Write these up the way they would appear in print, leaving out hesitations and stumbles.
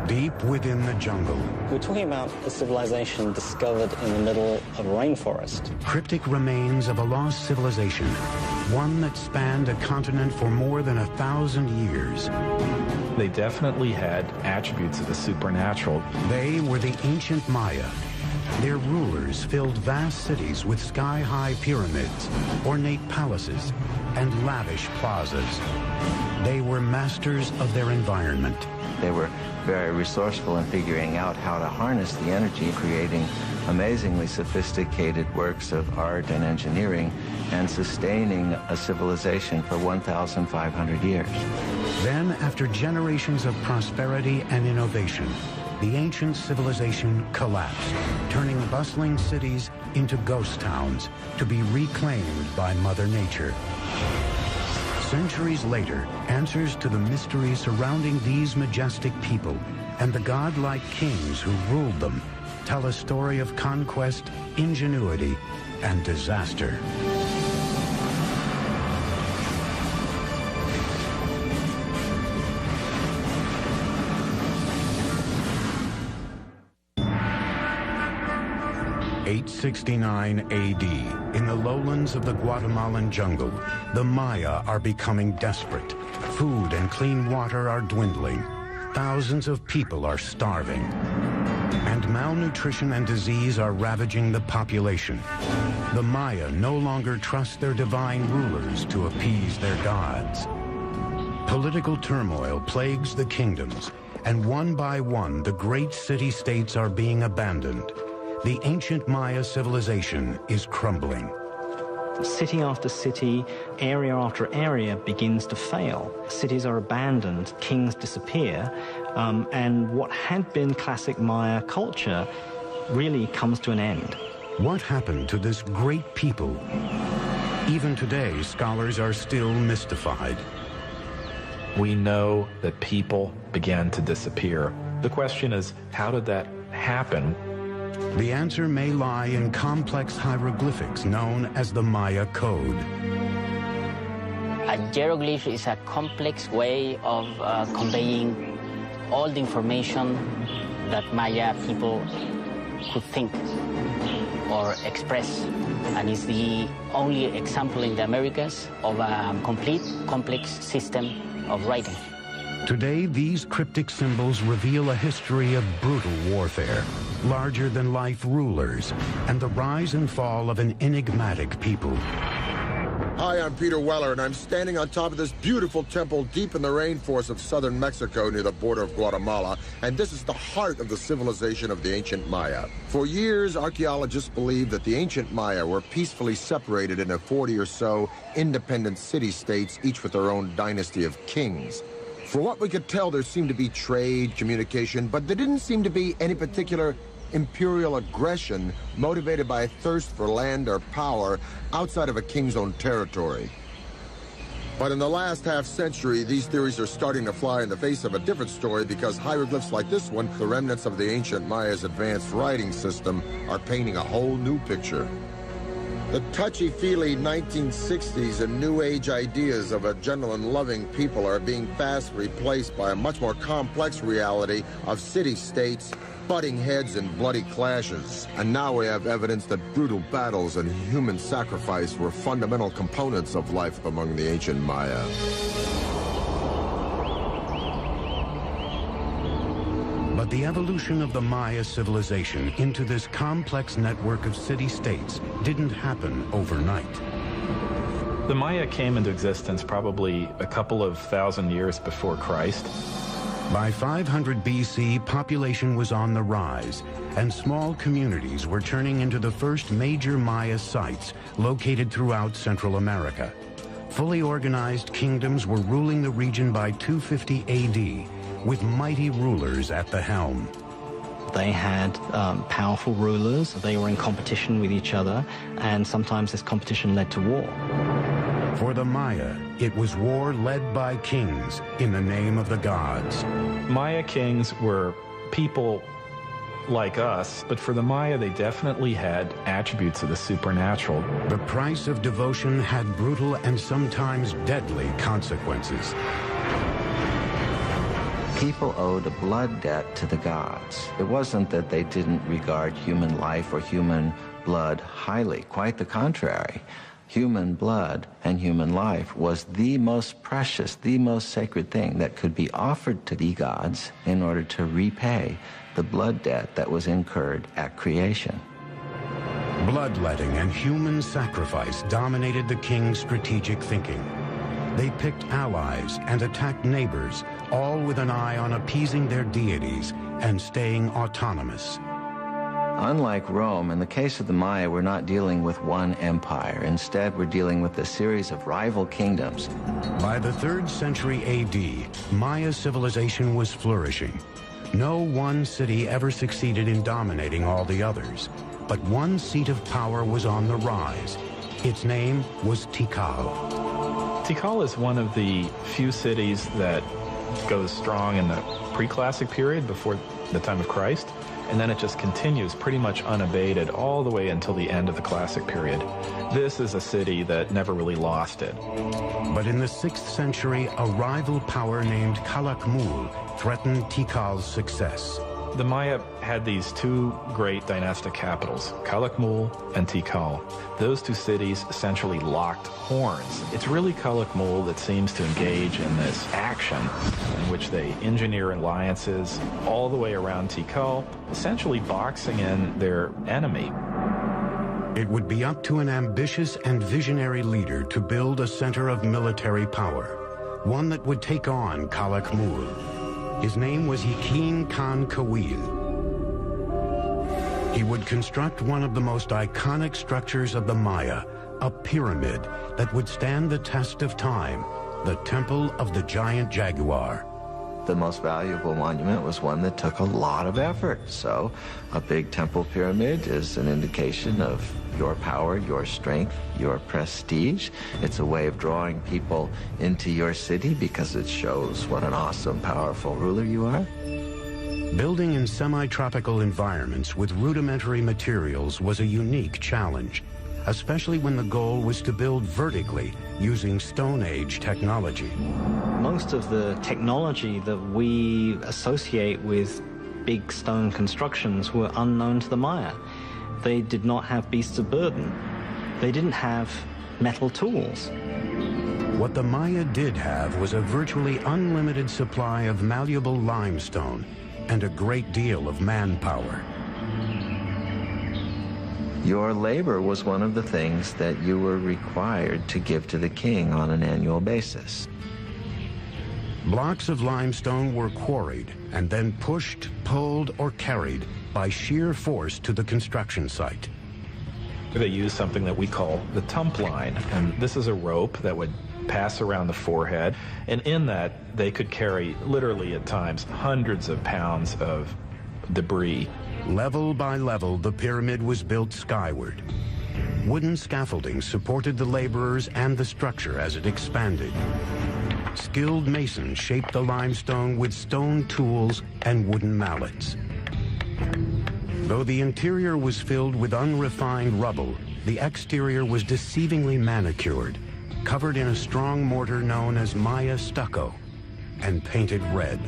deep within the jungle. We're talking about a civilization discovered in the middle of a rainforest. Cryptic remains of a lost civilization, one that spanned a continent for more than 1,000 years. They definitely had attributes of the supernatural. They were the ancient Maya. Their rulers filled vast cities with sky-high pyramids, ornate palaces, and lavish plazas. They were masters of their environment. They were very resourceful in figuring out how to harness the energy, creating amazingly sophisticated works of art and engineering, and sustaining a civilization for 1,500 years. Then, after generations of prosperity and innovation, the ancient civilization collapsed, turning bustling cities into ghost towns to be reclaimed by Mother Nature. Centuries later, answers to the mysteries surrounding these majestic people and the godlike kings who ruled them tell a story of conquest, ingenuity, and disaster. (869 AD), in the lowlands of the Guatemalan jungle, the Maya are becoming desperate. Food and clean water are dwindling. Thousands of people are starving. And malnutrition and disease are ravaging the population. The Maya no longer trust their divine rulers to appease their gods. Political turmoil plagues the kingdoms, and one by one, the great city-states are being abandoned. The ancient Maya civilization is crumbling. City after city, area after area begins to fail. Cities are abandoned, kings disappear, and what had been classic Maya culture really comes to an end. What happened to this great people? Even today, scholars are still mystified. We know that people began to disappear. The question is, how did that happen? The answer may lie in complex hieroglyphics known as the Maya Code. A hieroglyph is a complex way of conveying all the information that Maya people could think or express, and is the only example in the Americas of a complete, complex system of writing. Today, these cryptic symbols reveal a history of brutal warfare, larger-than-life rulers, and the rise and fall of an enigmatic people. Hi, I'm Peter Weller, and I'm standing on top of this beautiful temple deep in the rainforest of southern Mexico near the border of Guatemala, and this is the heart of the civilization of the ancient Maya. For years, archaeologists believed that the ancient Maya were peacefully separated into 40 or so independent city-states, each with their own dynasty of kings. For what we could tell, there seemed to be trade, communication, but there didn't seem to be any particular imperial aggression motivated by a thirst for land or power outside of a king's own territory. But in the last half-century, these theories are starting to fly in the face of a different story, because hieroglyphs like this one, the remnants of the ancient Maya's advanced writing system, are painting a whole new picture. The touchy-feely 1960s and New Age ideas of a gentle and loving people are being fast replaced by a much more complex reality of city-states, butting heads and bloody clashes. And now we have evidence that brutal battles and human sacrifice were fundamental components of life among the ancient Maya. But the evolution of the Maya civilization into this complex network of city-states didn't happen overnight. The Maya came into existence probably a couple of thousand years before Christ. By 500 BC, population was on the rise, and small communities were turning into the first major Maya sites located throughout Central America. Fully organized kingdoms were ruling the region by 250 AD, with mighty rulers at the helm. They had powerful rulers. They were in competition with each other, and sometimes this competition led to war. For the Maya, it was war led by kings in the name of the gods. Maya kings were people like us, but for the Maya, they definitely had attributes of the supernatural. The price of devotion had brutal and sometimes deadly consequences. People owed a blood debt to the gods. It wasn't that they didn't regard human life or human blood highly. Quite the contrary. Human blood and human life was the most precious, the most sacred thing that could be offered to the gods in order to repay the blood debt that was incurred at creation. Bloodletting and human sacrifice dominated the king's strategic thinking. They picked allies and attacked neighbors, all with an eye on appeasing their deities and staying autonomous. Unlike Rome, in the case of the Maya, we're not dealing with one empire. Instead, we're dealing with a series of rival kingdoms. By the 3rd century AD, Maya civilization was flourishing. No one city ever succeeded in dominating all the others, but one seat of power was on the rise. Its name was Tikal. Tikal is one of the few cities that goes strong in the pre-classic period before the time of Christ, and then it just continues pretty much unabated all the way until the end of the classic period. This is a city that never really lost it. But in the 6th century, a rival power named Calakmul threatened Tikal's success. The Maya had these two great dynastic capitals, Calakmul and Tikal. Those two cities essentially locked horns. It's really Calakmul that seems to engage in this action in which they engineer alliances all the way around Tikal, essentially boxing in their enemy. It would be up to an ambitious and visionary leader to build a center of military power, one that would take on Calakmul. His name was Yakin Khan Kawil. He would construct one of the most iconic structures of the Maya, a pyramid that would stand the test of time, the Temple of the Giant Jaguar. The most valuable monument was one that took a lot of effort. So a big temple pyramid is an indication of your power, your strength, your prestige. It's a way of drawing people into your city because it shows what an awesome, powerful ruler you are. Building in semi-tropical environments with rudimentary materials was a unique challenge, especially when the goal was to build vertically using Stone Age technology. Most of the technology that we associate with big stone constructions were unknown to the Maya. They did not have beasts of burden. They didn't have metal tools. What the Maya did have was a virtually unlimited supply of malleable limestone and a great deal of manpower. Your labor was one of the things that you were required to give to the king on an annual basis. Blocks of limestone were quarried and then pushed, pulled, or carried by sheer force to the construction site. They used something that we call the tump line, and this is a rope that would pass around the forehead, and in that they could carry, literally at times, hundreds of pounds of debris. Level by level, the pyramid was built skyward. Wooden scaffolding supported the laborers and the structure as it expanded. Skilled masons shaped the limestone with stone tools and wooden mallets. Though the interior was filled with unrefined rubble, the exterior was deceivingly manicured, covered in a strong mortar known as Maya stucco, and painted red.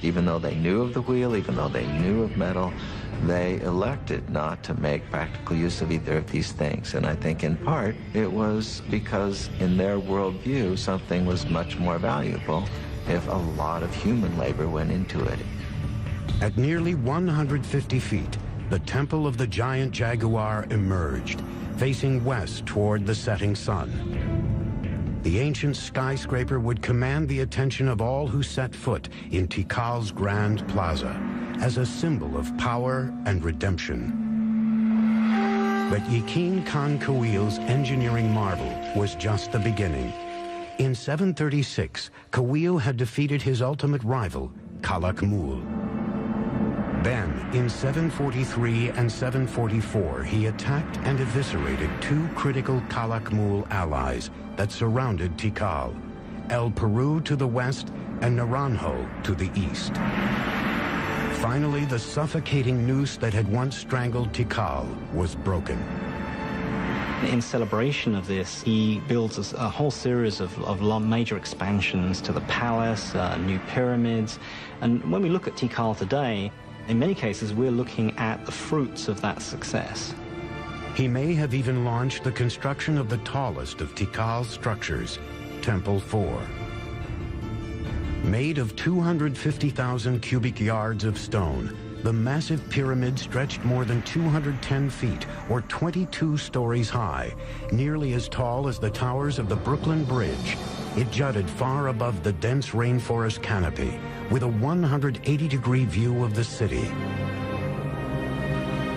Even though they knew of the wheel, even though they knew of metal, they elected not to make practical use of either of these things. And I think in part it was because in their worldview something was much more valuable if a lot of human labor went into it. At nearly 150 feet, the Temple of the Giant Jaguar emerged, facing west toward the setting sun. The ancient skyscraper would command the attention of all who set foot in Tikal's Grand Plaza as a symbol of power and redemption. But Yakin Khan Kawil's engineering marvel was just the beginning. In 736, Kawil had defeated his ultimate rival, Calakmul. Then, in 743 and 744, he attacked and eviscerated two critical Calakmul allies that surrounded Tikal, El Peru to the west and Naranjo to the east. Finally, the suffocating noose that had once strangled Tikal was broken. In celebration of this, he builds a whole series of major expansions to the palace, new pyramids. And when we look at Tikal today, in many cases, we're looking at the fruits of that success. He may have even launched the construction of the tallest of Tikal's structures, Temple 4. Made of 250,000 cubic yards of stone, the massive pyramid stretched more than 210 feet, or 22 stories high, nearly as tall as the towers of the Brooklyn Bridge. It jutted far above the dense rainforest canopy, with a 180-degree view of the city.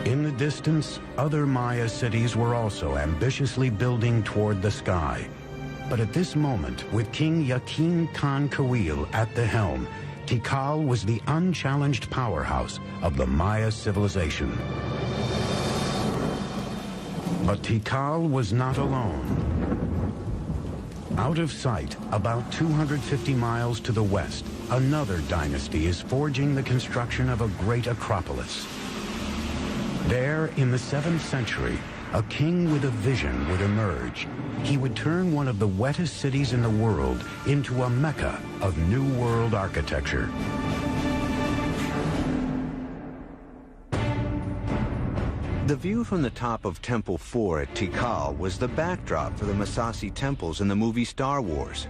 In the distance, other Maya cities were also ambitiously building toward the sky. But at this moment, with King Yakin Khan Kawil at the helm, Tikal was the unchallenged powerhouse of the Maya civilization. But Tikal was not alone. Out of sight, about 250 miles to the west, another dynasty is forging the construction of a great acropolis. There, in the 7th century, a king with a vision would emerge. He would turn one of the wettest cities in the world into a mecca of New World architecture. The view from the top of Temple 4 at Tikal was the backdrop for the Masasi temples in the movie Star Wars.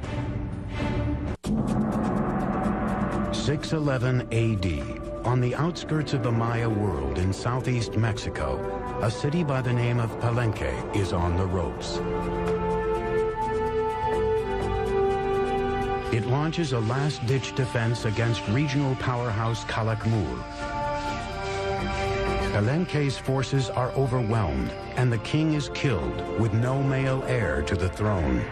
611 AD, on the outskirts of the Maya world in southeast Mexico, a city by the name of Palenque is on the ropes. It launches a last-ditch defense against regional powerhouse Calakmul. Palenque's forces are overwhelmed, and the king is killed with no male heir to the throne.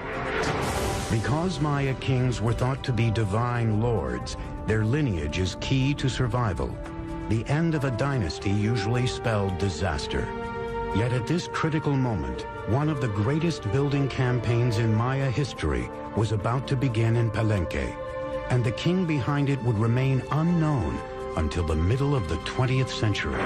Because Maya kings were thought to be divine lords, their lineage is key to survival. The end of a dynasty usually spelled disaster. Yet at this critical moment, one of the greatest building campaigns in Maya history was about to begin in Palenque, and the king behind it would remain unknown until the middle of the 20th century.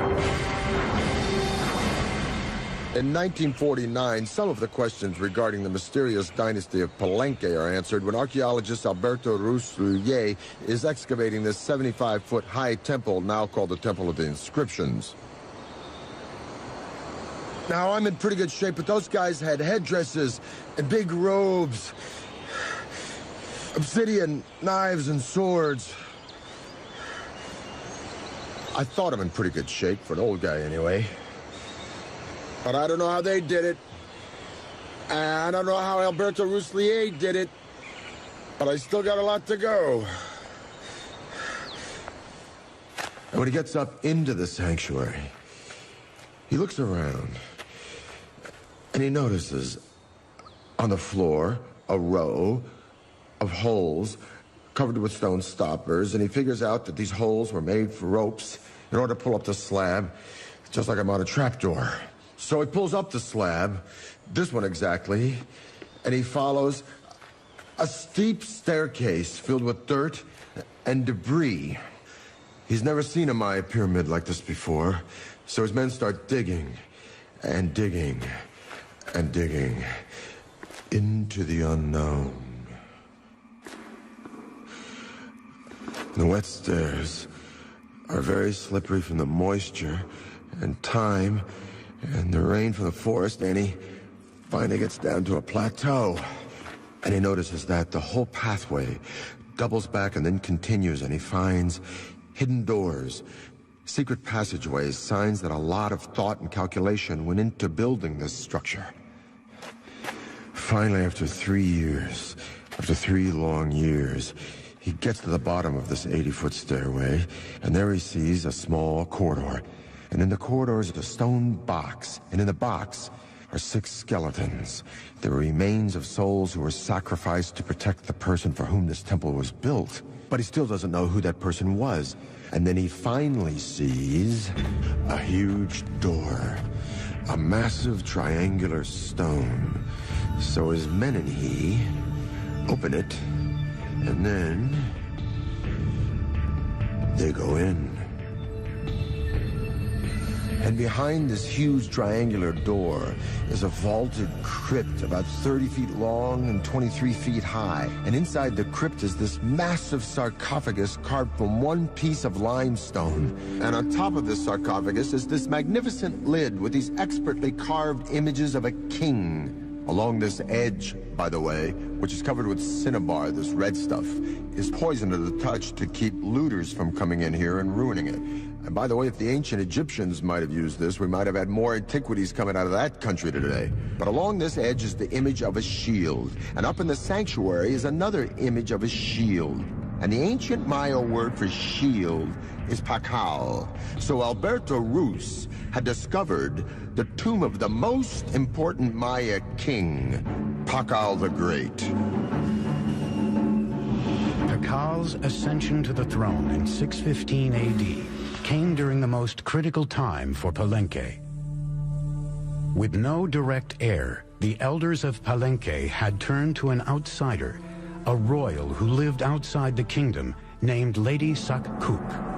In 1949, some of the questions regarding the mysterious dynasty of Palenque are answered when archaeologist Alberto Rusluye is excavating this 75-foot-high temple, now called the Temple of the Inscriptions. Now, I'm in pretty good shape, but those guys had headdresses and big robes, obsidian knives and swords. I thought I'm in pretty good shape, for an old guy anyway. But I don't know how they did it. And I don't know how Alberto Ruslier did it. But I still got a lot to go. And when he gets up into the sanctuary, he looks around. And he notices on the floor a row of holes covered with stone stoppers. And he figures out that these holes were made for ropes in order to pull up the slab, just like I'm on a trapdoor. So he pulls up the slab, this one exactly, and he follows a steep staircase filled with dirt and debris. He's never seen a Maya pyramid like this before, so his men start digging and digging and digging into the unknown. The wet stairs are very slippery from the moisture and time and the rain from the forest, and he finally gets down to a plateau. And he notices that the whole pathway doubles back and then continues, and he finds hidden doors, secret passageways, signs that a lot of thought and calculation went into building this structure. Finally, after 3 years, after 3 long years, he gets to the bottom of this 80-foot stairway, and there he sees a small corridor. And in the corridor is a stone box, and in the box are 6 skeletons, the remains of souls who were sacrificed to protect the person for whom this temple was built. But he still doesn't know who that person was. And then he finally sees a huge door, a massive triangular stone. So his men and he open it, and then they go in. And behind this huge triangular door is a vaulted crypt about 30 feet long and 23 feet high. And inside the crypt is this massive sarcophagus carved from one piece of limestone. And on top of this sarcophagus is this magnificent lid with these expertly carved images of a king. Along this edge, by the way, which is covered with cinnabar, this red stuff, is poison to the touch to keep looters from coming in here and ruining it. And by the way, if the ancient Egyptians might have used this, we might have had more antiquities coming out of that country today. But along this edge is the image of a shield. And up in the sanctuary is another image of a shield. And the ancient Maya word for shield is pakal. So Alberto Rus had discovered the tomb of the most important Maya king, Pakal the Great. Pakal's ascension to the throne in 615 AD came during the most critical time for Palenque. With no direct heir, the elders of Palenque had turned to an outsider, a royal who lived outside the kingdom, named Lady Sakkuk.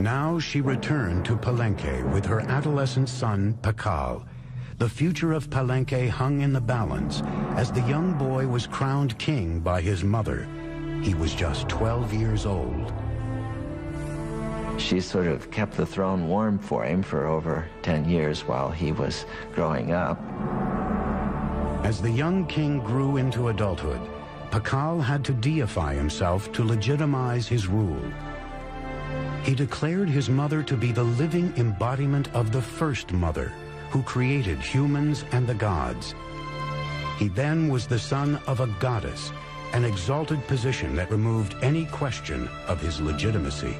Now she returned to Palenque with her adolescent son, Pakal. The future of Palenque hung in the balance as the young boy was crowned king by his mother. He was just 12 years old. She sort of kept the throne warm for him for over 10 years while he was growing up. As the young king grew into adulthood, Pakal had to deify himself to legitimize his rule. He declared his mother to be the living embodiment of the first mother, who created humans and the gods. He then was the son of a goddess, an exalted position that removed any question of his legitimacy.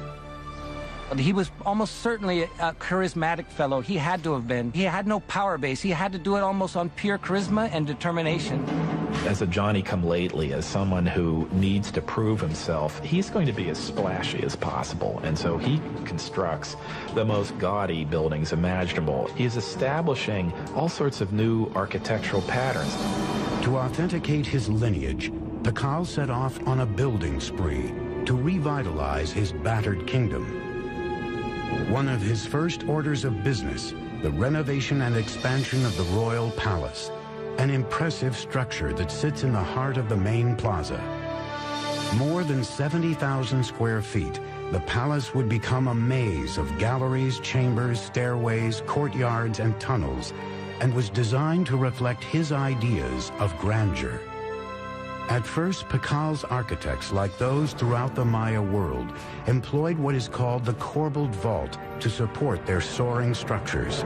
He was almost certainly a charismatic fellow. He had to have been. He had no power base. He had to do it almost on pure charisma and determination. As a Johnny-come-lately, as someone who needs to prove himself, he's going to be as splashy as possible. And so he constructs the most gaudy buildings imaginable. He's establishing all sorts of new architectural patterns. To authenticate his lineage, Pakal set off on a building spree to revitalize his battered kingdom. One of his first orders of business, the renovation and expansion of the royal palace, an impressive structure that sits in the heart of the main plaza. More than 70,000 square feet, the palace would become a maze of galleries, chambers, stairways, courtyards, and tunnels, and was designed to reflect his ideas of grandeur. At first, Pakal's architects, like those throughout the Maya world, employed what is called the corbelled vault to support their soaring structures.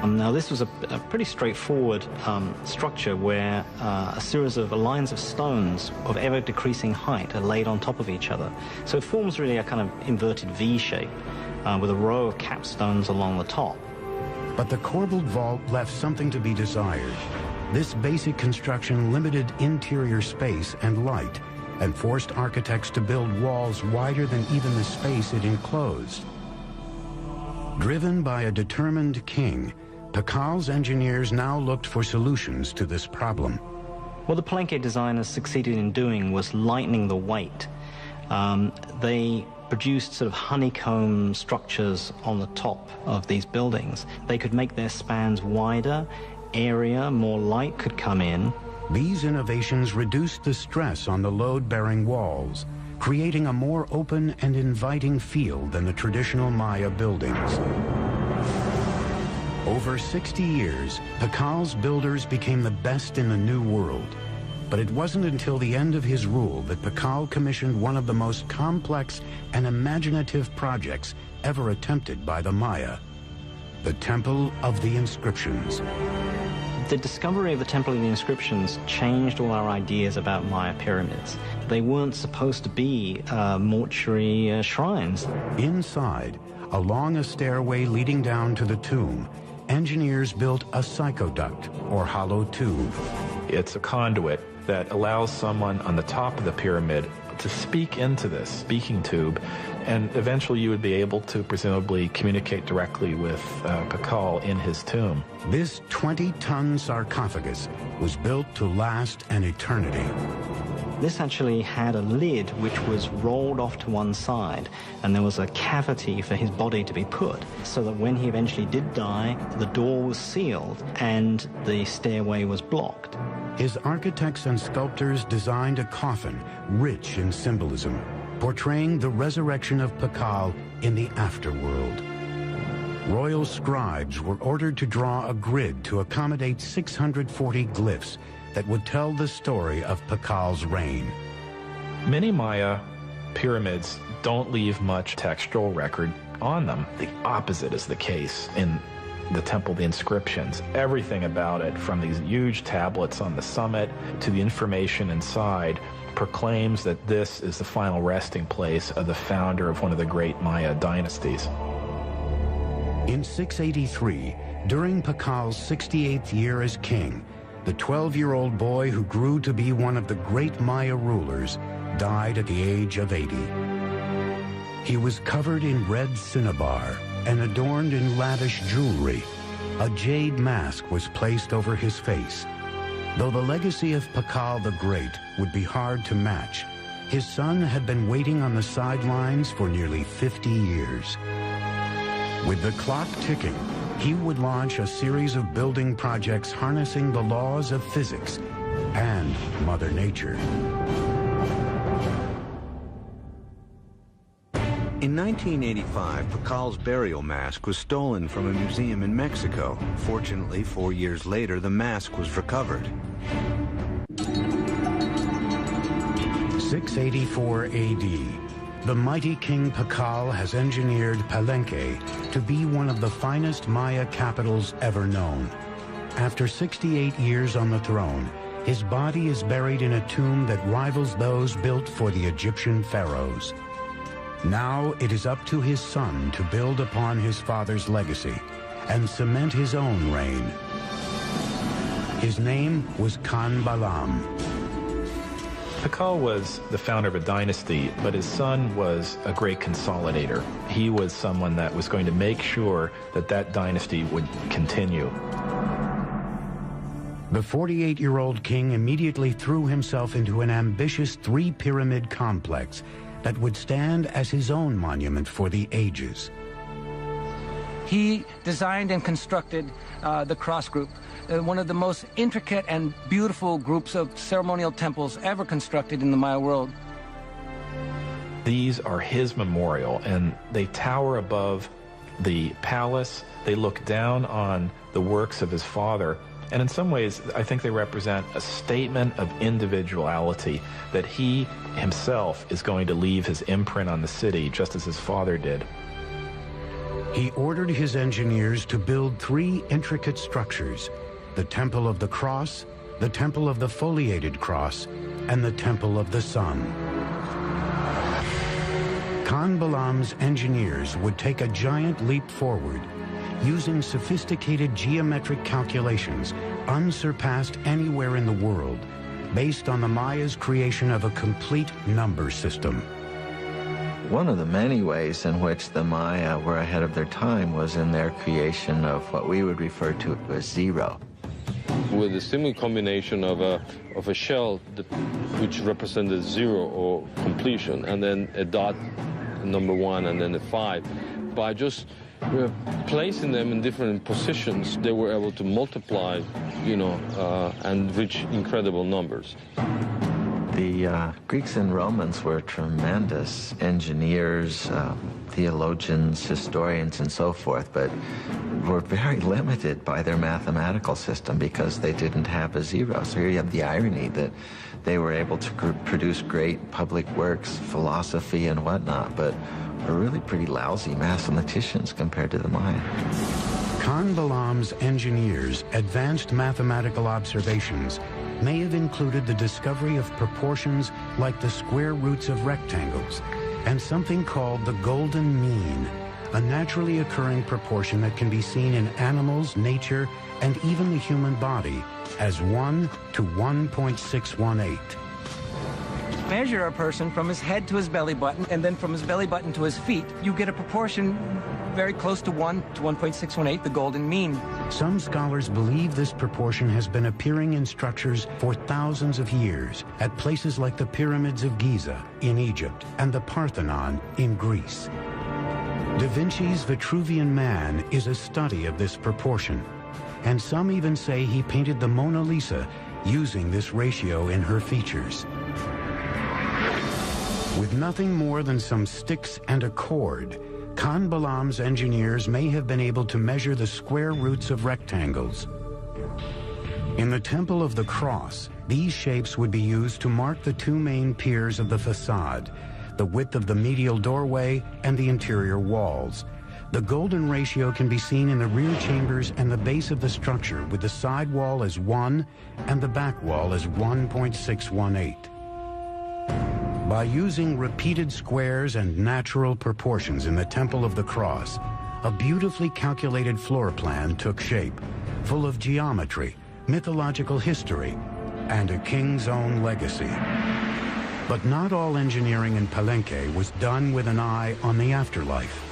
Now, this was a pretty straightforward structure where a series of lines of stones of ever-decreasing height are laid on top of each other. So it forms really a kind of inverted V shape with a row of capstones along the top. But the corbelled vault left something to be desired. This basic construction limited interior space and light and forced architects to build walls wider than even the space it enclosed. Driven by a determined king, Pakal's engineers now looked for solutions to this problem. What the Palenque designers succeeded in doing was lightening the weight. They produced sort of honeycomb structures on the top of these buildings. They could make their spans wider, airier, more light could come in. These innovations reduced the stress on the load-bearing walls, creating a more open and inviting feel than the traditional Maya buildings. Over 60 years, Pakal's builders became the best in the New World. But it wasn't until the end of his rule that Pakal commissioned one of the most complex and imaginative projects ever attempted by the Maya, the Temple of the Inscriptions. The discovery of the Temple of the Inscriptions changed all our ideas about Maya pyramids. They weren't supposed to be mortuary shrines. Inside, along a stairway leading down to the tomb, engineers built a psychoduct, or hollow tube. It's a conduit that allows someone on the top of the pyramid to speak into this speaking tube, and eventually you would be able to presumably communicate directly with Pakal in his tomb. This 20-ton sarcophagus was built to last an eternity. This actually had a lid which was rolled off to one side, and there was a cavity for his body to be put, so that when he eventually did die, the door was sealed and the stairway was blocked. His architects and sculptors designed a coffin rich in symbolism, portraying the resurrection of Pakal in the afterworld. Royal scribes were ordered to draw a grid to accommodate 640 glyphs that would tell the story of Pakal's reign. Many Maya pyramids don't leave much textual record on them. The opposite is the case in the temple, the inscriptions. Everything about it, from these huge tablets on the summit to the information inside, proclaims that this is the final resting place of the founder of one of the great Maya dynasties. In 683, during Pakal's 68th year as king, the 12-year-old boy who grew to be one of the great Maya rulers died at the age of 80. He was covered in red cinnabar and adorned in lavish jewelry. A jade mask was placed over his face. Though the legacy of Pakal the Great would be hard to match, his son had been waiting on the sidelines for nearly 50 years. With the clock ticking, he would launch a series of building projects harnessing the laws of physics and Mother Nature. In 1985, Pakal's burial mask was stolen from a museum in Mexico. Fortunately, 4 years later, the mask was recovered. 684 AD. The mighty King Pakal has engineered Palenque to be one of the finest Maya capitals ever known. After 68 years on the throne, his body is buried in a tomb that rivals those built for the Egyptian pharaohs. Now it is up to his son to build upon his father's legacy and cement his own reign. His name was Khan Balam. Pakal was the founder of a dynasty, but his son was a great consolidator. He was someone that was going to make sure that that dynasty would continue. The 48-year-old king immediately threw himself into an ambitious three-pyramid complex that would stand as his own monument for the ages. He designed and constructed the cross group, one of the most intricate and beautiful groups of ceremonial temples ever constructed in the Maya world. These are his memorial, and they tower above the palace. They look down on the works of his father, and in some ways, I think they represent a statement of individuality, that he himself is going to leave his imprint on the city, just as his father did. He ordered his engineers to build three intricate structures: the Temple of the Cross, the Temple of the Foliated Cross, and the Temple of the Sun. Khan Balam's engineers would take a giant leap forward, using sophisticated geometric calculations unsurpassed anywhere in the world, based on the Maya's creation of a complete number system. One of the many ways in which the Maya were ahead of their time was in their creation of what we would refer to as zero. With a similar combination of a shell which represented zero or completion, and then a dot, number one, and then a 5. By just placing them in different positions, they were able to multiply, and reach incredible numbers. The Greeks and Romans were tremendous engineers, theologians, historians, and so forth, but were very limited by their mathematical system because they didn't have a zero. So here you have the irony that they were able to produce great public works, philosophy, and whatnot, but were really pretty lousy mathematicians compared to the Maya. Khan Balam's engineers' advanced mathematical observations may have included the discovery of proportions like the square roots of rectangles and something called the golden mean, a naturally occurring proportion that can be seen in animals, nature, and even the human body as 1 to 1.618. measure a person from his head to his belly button, and then from his belly button to his feet, you get a proportion very close to 1 to 1.618, the golden mean. Some scholars believe this proportion has been appearing in structures for thousands of years at places like the pyramids of Giza in Egypt and the Parthenon in Greece. Da Vinci's Vitruvian Man is a study of this proportion, and some even say he painted the Mona Lisa using this ratio in her features. With nothing more than some sticks and a cord, Khan Balaam's engineers may have been able to measure the square roots of rectangles. In the Temple of the Cross, these shapes would be used to mark the two main piers of the facade, the width of the medial doorway and the interior walls. The golden ratio can be seen in the rear chambers and the base of the structure, with the side wall as 1 and the back wall as 1.618. By using repeated squares and natural proportions in the Temple of the Cross, a beautifully calculated floor plan took shape, full of geometry, mythological history, and a king's own legacy. But not all engineering in Palenque was done with an eye on the afterlife.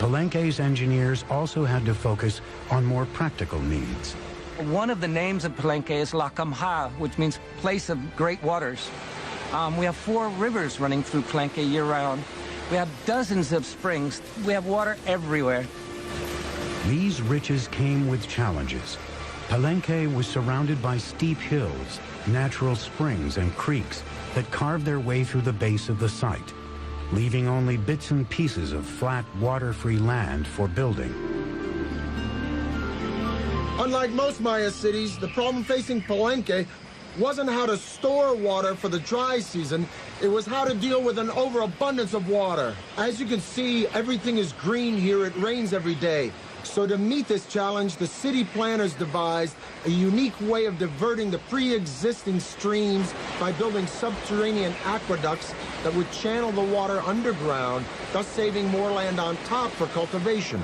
Palenque's engineers also had to focus on more practical needs. One of the names of Palenque is La Camha, which means place of great waters. We have 4 rivers running through Palenque year-round. We have dozens of springs. We have water everywhere. These riches came with challenges. Palenque was surrounded by steep hills, natural springs and creeks that carved their way through the base of the site, leaving only bits and pieces of flat, water-free land for building. Unlike most Maya cities, the problem facing Palenque wasn't how to store water for the dry season, it was how to deal with an overabundance of water. As you can see, everything is green here, it rains every day. So to meet this challenge, the city planners devised a unique way of diverting the pre-existing streams by building subterranean aqueducts that would channel the water underground, thus saving more land on top for cultivation.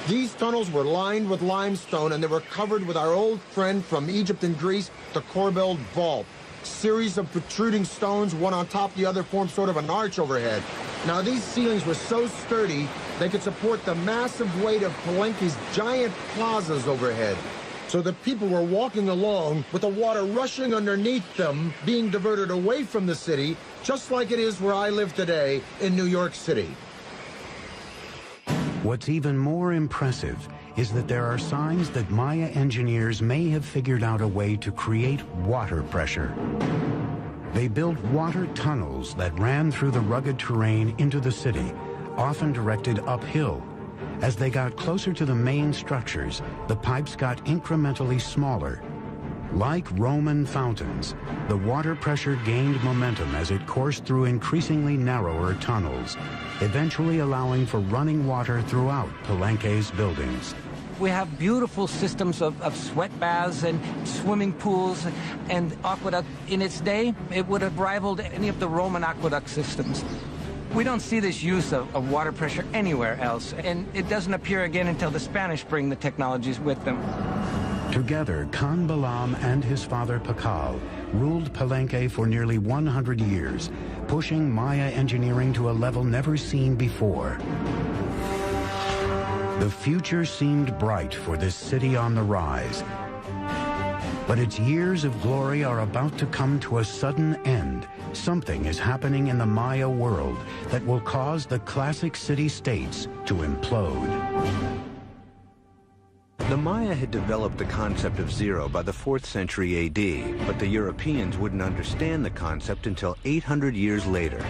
These tunnels were lined with limestone, and they were covered with our old friend from Egypt and Greece, the corbelled vault. Series of protruding stones, one on top of the other, formed sort of an arch overhead. Now, these ceilings were so sturdy, they could support the massive weight of Palenque's giant plazas overhead. So the people were walking along with the water rushing underneath them, being diverted away from the city, just like it is where I live today in New York City. What's even more impressive is that there are signs that Maya engineers may have figured out a way to create water pressure. They built water tunnels that ran through the rugged terrain into the city, often directed uphill. As they got closer to the main structures, the pipes got incrementally smaller. Like Roman fountains, the water pressure gained momentum as it coursed through increasingly narrower tunnels, eventually allowing for running water throughout Palenque's buildings. We have beautiful systems of sweat baths and swimming pools and aqueduct. In its day, it would have rivaled any of the Roman aqueduct systems. We don't see this use of water pressure anywhere else, and it doesn't appear again until the Spanish bring the technologies with them. Together, Khan Balaam and his father Pakal ruled Palenque for nearly 100 years, pushing Maya engineering to a level never seen before. The future seemed bright for this city on the rise. But its years of glory are about to come to a sudden end. Something is happening in the Maya world that will cause the classic city-states to implode. The Maya had developed the concept of zero by the 4th century AD, but the Europeans wouldn't understand the concept until 800 years later.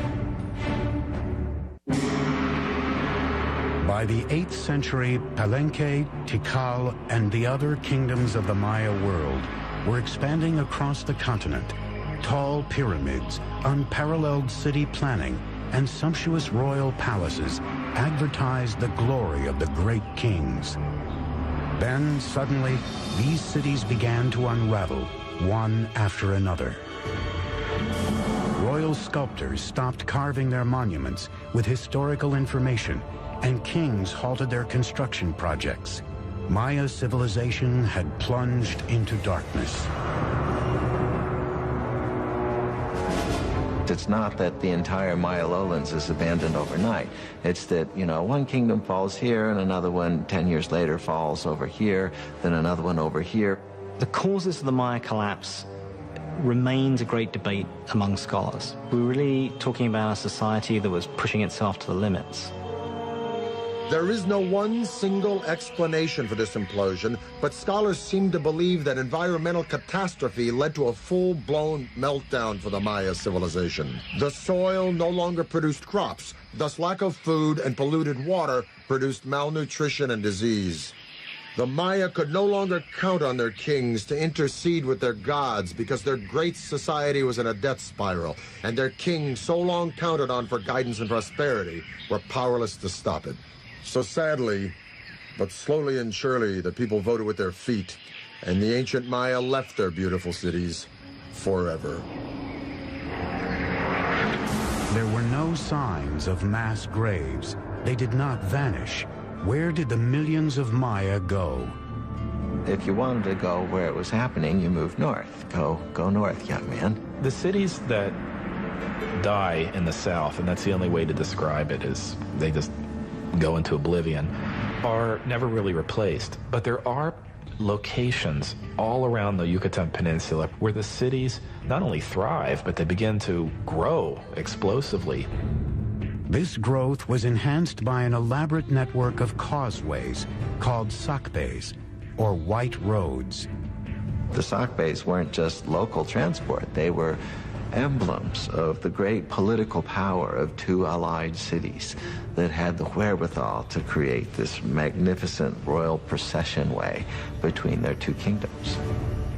By the 8th century, Palenque, Tikal, and the other kingdoms of the Maya world were expanding across the continent. Tall pyramids, unparalleled city planning, and sumptuous royal palaces advertised the glory of the great kings. Then, suddenly, these cities began to unravel, one after another. Royal sculptors stopped carving their monuments with historical information, and kings halted their construction projects. Maya civilization had plunged into darkness. It's not that the entire Maya lowlands is abandoned overnight. It's that, one kingdom falls here and another one 10 years later falls over here, then another one over here. The causes of the Maya collapse remains a great debate among scholars. We're really talking about a society that was pushing itself to the limits. There is no one single explanation for this implosion, but scholars seem to believe that environmental catastrophe led to a full-blown meltdown for the Maya civilization. The soil no longer produced crops, thus lack of food and polluted water produced malnutrition and disease. The Maya could no longer count on their kings to intercede with their gods because their great society was in a death spiral, and their kings, so long counted on for guidance and prosperity, were powerless to stop it. So sadly, but slowly and surely, the people voted with their feet, and the ancient Maya left their beautiful cities forever. There were no signs of mass graves. They did not vanish. Where did the millions of Maya go? If you wanted to go where it was happening, you moved north. Go north, young man. The cities that die in the south, and that's the only way to describe it, is they just go into oblivion, are never really replaced. But there are locations all around the Yucatan Peninsula where the cities not only thrive, but they begin to grow explosively. This growth was enhanced by an elaborate network of causeways called sacbes, or white roads. The sacbes weren't just local transport. They were emblems of the great political power of two allied cities that had the wherewithal to create this magnificent royal procession way between their two kingdoms.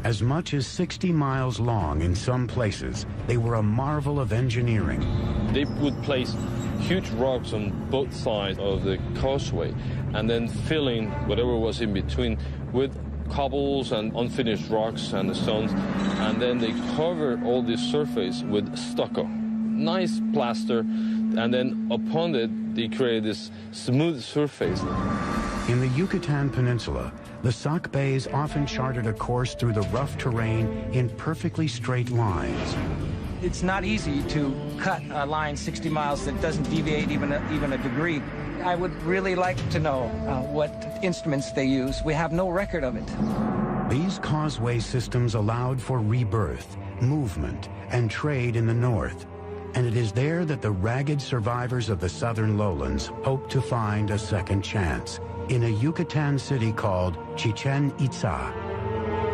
As much as 60 miles long in some places, they were a marvel of engineering. They would place huge rocks on both sides of the causeway and then filling whatever was in between with cobbles and unfinished rocks and stones, and then they cover all this surface with stucco, nice plaster, and then upon it they create this smooth surface. In the Yucatan Peninsula, the sacbes often charted a course through the rough terrain in perfectly straight lines. It's not easy to cut a line 60 miles that doesn't deviate even a degree. I would really like to know what instruments they use. We have no record of it. These causeway systems allowed for rebirth, movement, and trade in the north. And it is there that the ragged survivors of the southern lowlands hope to find a second chance, in a Yucatan city called Chichen Itza.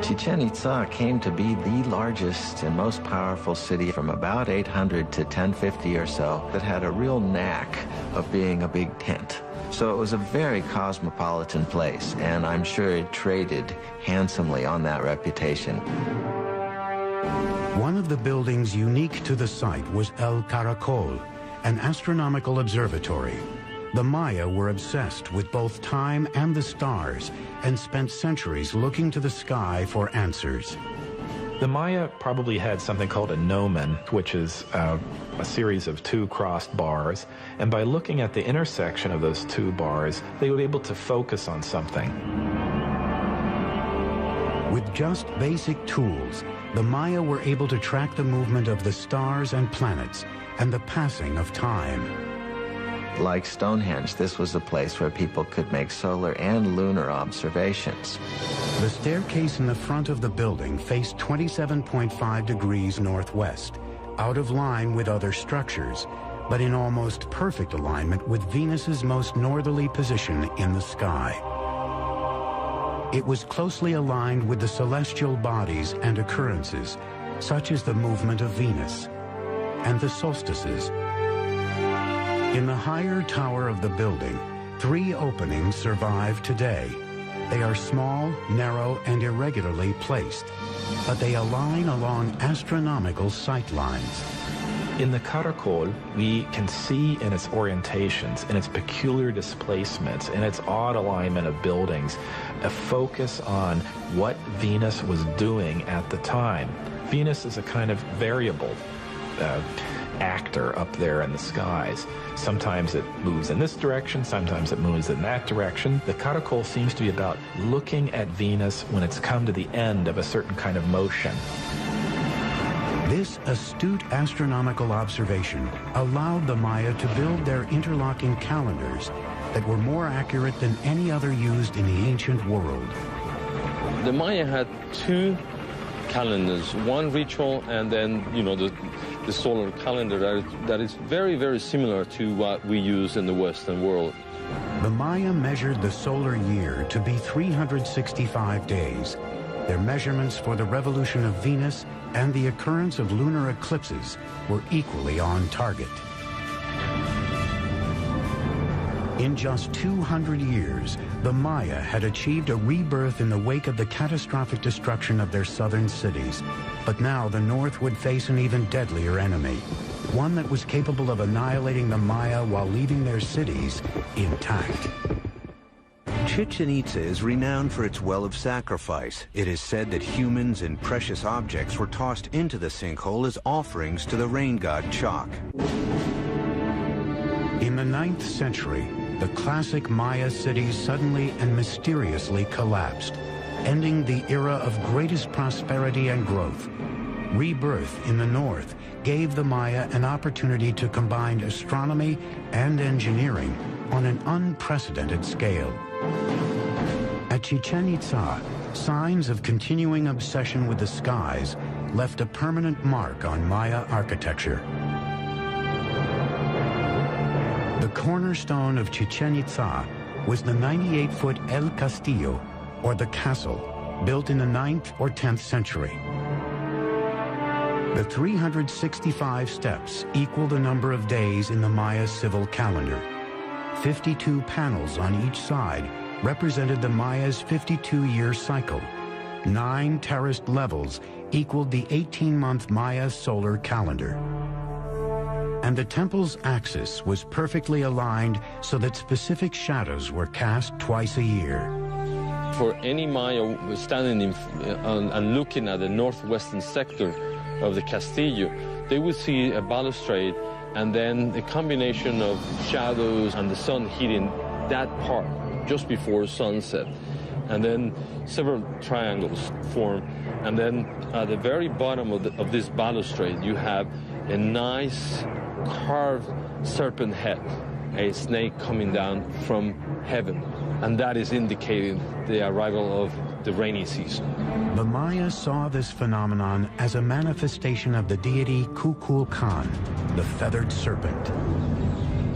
Chichen Itza came to be the largest and most powerful city from about 800 to 1050 or so that had a real knack of being a big tent. So it was a very cosmopolitan place, and I'm sure it traded handsomely on that reputation. One of the buildings unique to the site was El Caracol, an astronomical observatory. The Maya were obsessed with both time and the stars and spent centuries looking to the sky for answers. The Maya probably had something called a gnomon, which is a series of two crossed bars, and by looking at the intersection of those two bars, they would be able to focus on something. With just basic tools, the Maya were able to track the movement of the stars and planets and the passing of time. Like Stonehenge, this was a place where people could make solar and lunar observations. The staircase in the front of the building faced 27.5 degrees northwest, out of line with other structures, but in almost perfect alignment with Venus's most northerly position in the sky. It was closely aligned with the celestial bodies and occurrences, such as the movement of Venus and the solstices. In the higher tower of the building, 3 openings survive today. They are small, narrow, and irregularly placed, but they align along astronomical sight lines. In the Caracol, we can see in its orientations, in its peculiar displacements, in its odd alignment of buildings, a focus on what Venus was doing at the time. Venus is a kind of variable actor up there in the skies. Sometimes it moves in this direction, sometimes it moves in that direction. The Caracol seems to be about looking at Venus when it's come to the end of a certain kind of motion. This astute astronomical observation allowed the Maya to build their interlocking calendars that were more accurate than any other used in the ancient world. The Maya had two calendars, one ritual and then, the solar calendar that is very, very similar to what we use in the Western world. The Maya measured the solar year to be 365 days. Their measurements for the revolution of Venus and the occurrence of lunar eclipses were equally on target. In just 200 years, the Maya had achieved a rebirth in the wake of the catastrophic destruction of their southern cities. But now the North would face an even deadlier enemy, one that was capable of annihilating the Maya while leaving their cities intact. Chichen Itza is renowned for its well of sacrifice. It is said that humans and precious objects were tossed into the sinkhole as offerings to the rain god Chak. In the 9th century, the classic Maya cities suddenly and mysteriously collapsed, ending the era of greatest prosperity and growth. Rebirth in the north gave the Maya an opportunity to combine astronomy and engineering on an unprecedented scale. At Chichen Itza, signs of continuing obsession with the skies left a permanent mark on Maya architecture. The cornerstone of Chichen Itza was the 98-foot El Castillo, or the castle, built in the 9th or 10th century. The 365 steps equal the number of days in the Maya civil calendar. 52 panels on each side represented the Maya's 52-year cycle. 9 terraced levels equaled the 18-month Maya solar calendar. And the temple's axis was perfectly aligned so that specific shadows were cast twice a year. For any Maya standing and looking at the northwestern sector of the Castillo, they would see a balustrade and then a combination of shadows and the sun hitting that part just before sunset. And then several triangles form. And then at the very bottom of this balustrade, you have a nice carved serpent head, a snake coming down from heaven. And that is indicating the arrival of the rainy season. The Maya saw this phenomenon as a manifestation of the deity Kukulkan, the feathered serpent.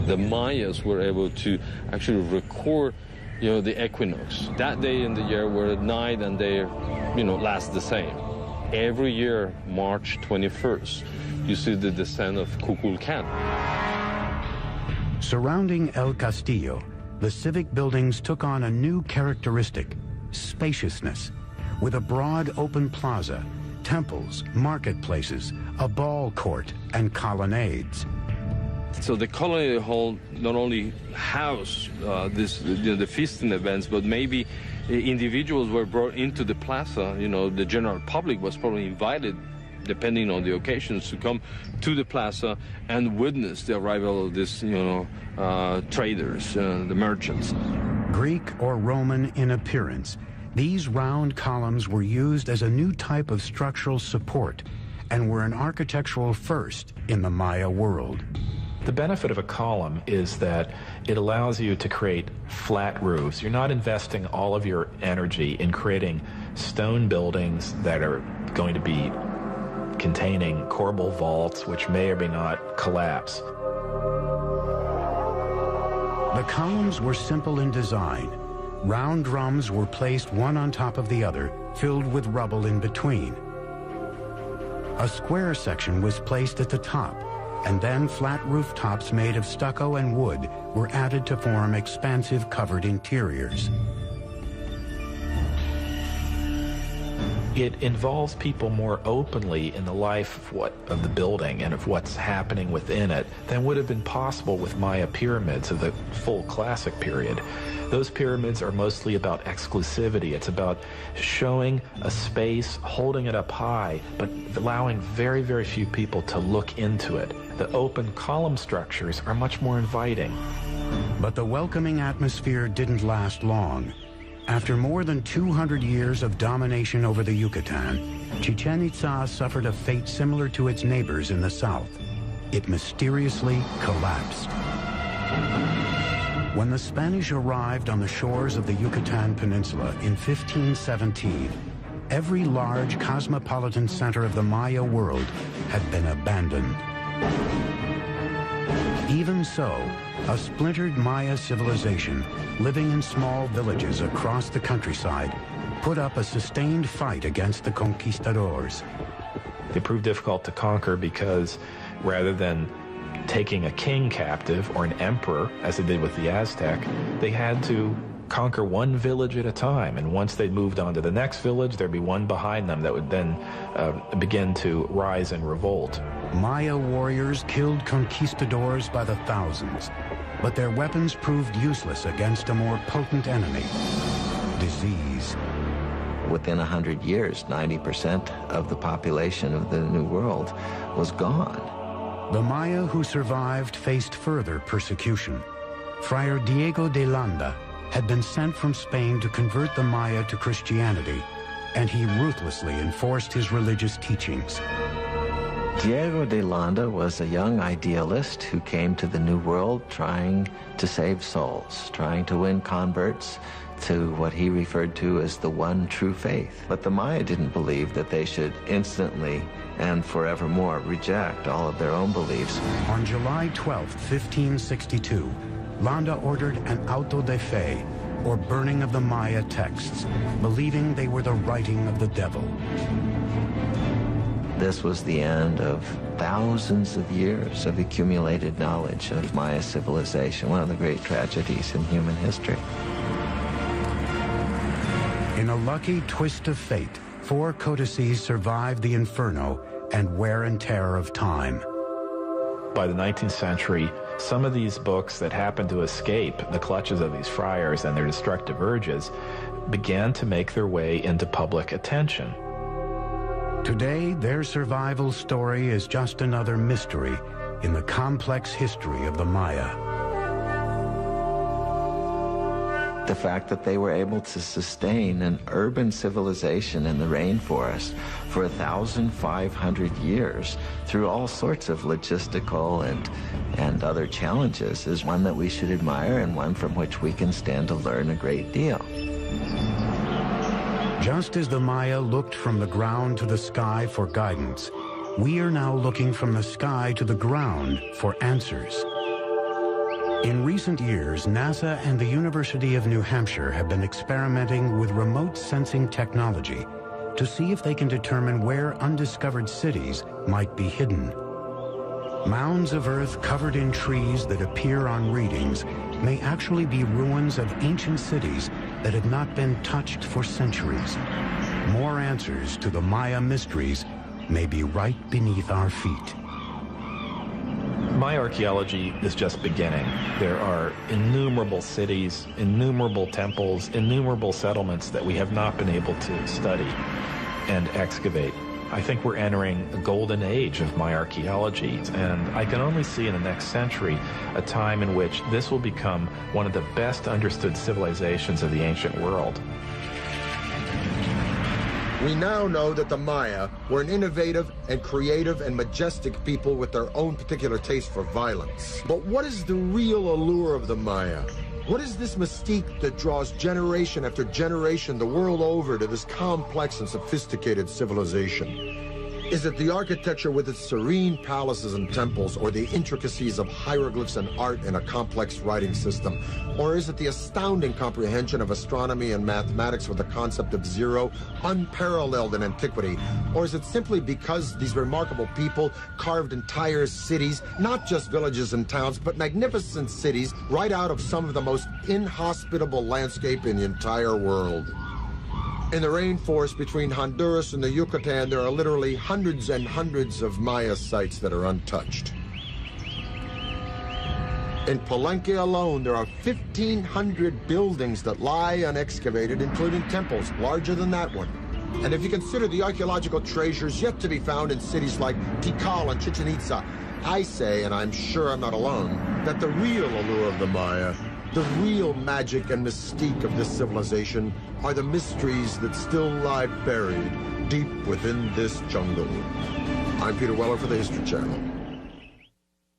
The Mayas were able to actually record, the equinox. That day in the year where night and day, last the same. Every year, March 21st, you see the descent of Kukulkan. Surrounding El Castillo, the civic buildings took on a new characteristic: spaciousness, with a broad open plaza, temples, marketplaces, a ball court, and colonnades. So the colony hall not only housed the feasting events, but maybe individuals were brought into the plaza. The general public was probably invited, depending on the occasions, to come to the plaza and witness the arrival of this, traders, the merchants. Greek or Roman in appearance, these round columns were used as a new type of structural support and were an architectural first in the Maya world. The benefit of a column is that it allows you to create flat roofs. You're not investing all of your energy in creating stone buildings that are going to be containing corbel vaults, which may or may not collapse. The columns were simple in design. Round drums were placed one on top of the other, filled with rubble in between. A square section was placed at the top, and then flat rooftops made of stucco and wood were added to form expansive covered interiors. It involves people more openly in the life of the building and of what's happening within it than would have been possible with Maya pyramids of the full classic period. Those pyramids are mostly about exclusivity. It's about showing a space, holding it up high, but allowing very, very few people to look into it. The open column structures are much more inviting. But the welcoming atmosphere didn't last long. After more than 200 years of domination over the Yucatan Chichen Itza suffered a fate similar to its neighbors in the south. It mysteriously collapsed. When the Spanish arrived on the shores of the Yucatan Peninsula in 1517, every large cosmopolitan center of the Maya world had been abandoned. Even so, a splintered Maya civilization living in small villages across the countryside put up a sustained fight against the conquistadors. They proved difficult to conquer because rather than taking a king captive or an emperor, as they did with the Aztec, they had to conquer one village at a time. And once they moved on to the next village, there'd be one behind them that would then begin to rise and revolt. Maya warriors killed conquistadors by the thousands, but their weapons proved useless against a more potent enemy: disease. Within 100 years, 90% of the population of the New World was gone. The Maya who survived faced further persecution. Friar Diego de Landa had been sent from Spain to convert the Maya to Christianity, and he ruthlessly enforced his religious teachings. Diego de Landa was a young idealist who came to the New World trying to save souls, trying to win converts to what he referred to as the one true faith. But the Maya didn't believe that they should instantly and forevermore reject all of their own beliefs. On July 12, 1562, Landa ordered an auto de fe, or burning of the Maya texts, believing they were the writing of the devil. This was the end of thousands of years of accumulated knowledge of Maya civilization, one of the great tragedies in human history. In a lucky twist of fate, 4 codices survived the inferno and wear and tear of time. By the 19th century, some of these books that happened to escape the clutches of these friars and their destructive urges began to make their way into public attention. Today, their survival story is just another mystery in the complex history of the Maya. The fact that they were able to sustain an urban civilization in the rainforest for 1,500 years through all sorts of logistical and other challenges is one that we should admire and one from which we can stand to learn a great deal. Just as the Maya looked from the ground to the sky for guidance, we are now looking from the sky to the ground for answers. In recent years, NASA and the University of New Hampshire have been experimenting with remote sensing technology to see if they can determine where undiscovered cities might be hidden. Mounds of earth covered in trees that appear on readings may actually be ruins of ancient cities that have not been touched for centuries. More answers to the Maya mysteries may be right beneath our feet. Maya archaeology is just beginning. There are innumerable cities, innumerable temples, innumerable settlements that we have not been able to study and excavate. I think we're entering a golden age of Maya archaeology, and I can only see in the next century a time in which this will become one of the best understood civilizations of the ancient world. We now know that the Maya were an innovative and creative and majestic people with their own particular taste for violence. But what is the real allure of the Maya? What is this mystique that draws generation after generation the world over to this complex and sophisticated civilization? Is it the architecture with its serene palaces and temples, or the intricacies of hieroglyphs and art in a complex writing system? Or is it the astounding comprehension of astronomy and mathematics with the concept of zero, unparalleled in antiquity? Or is it simply because these remarkable people carved entire cities, not just villages and towns, but magnificent cities, right out of some of the most inhospitable landscape in the entire world? In the rainforest between Honduras and the Yucatan, there are literally hundreds and hundreds of Maya sites that are untouched. In Palenque alone, there are 1,500 buildings that lie unexcavated, including temples larger than that one. And if you consider the archaeological treasures yet to be found in cities like Tikal and Chichen Itza, I say, and I'm sure I'm not alone, that the real allure of the Maya, the real magic and mystique of this civilization, are the mysteries that still lie buried deep within this jungle. I'm Peter Weller for the History Channel.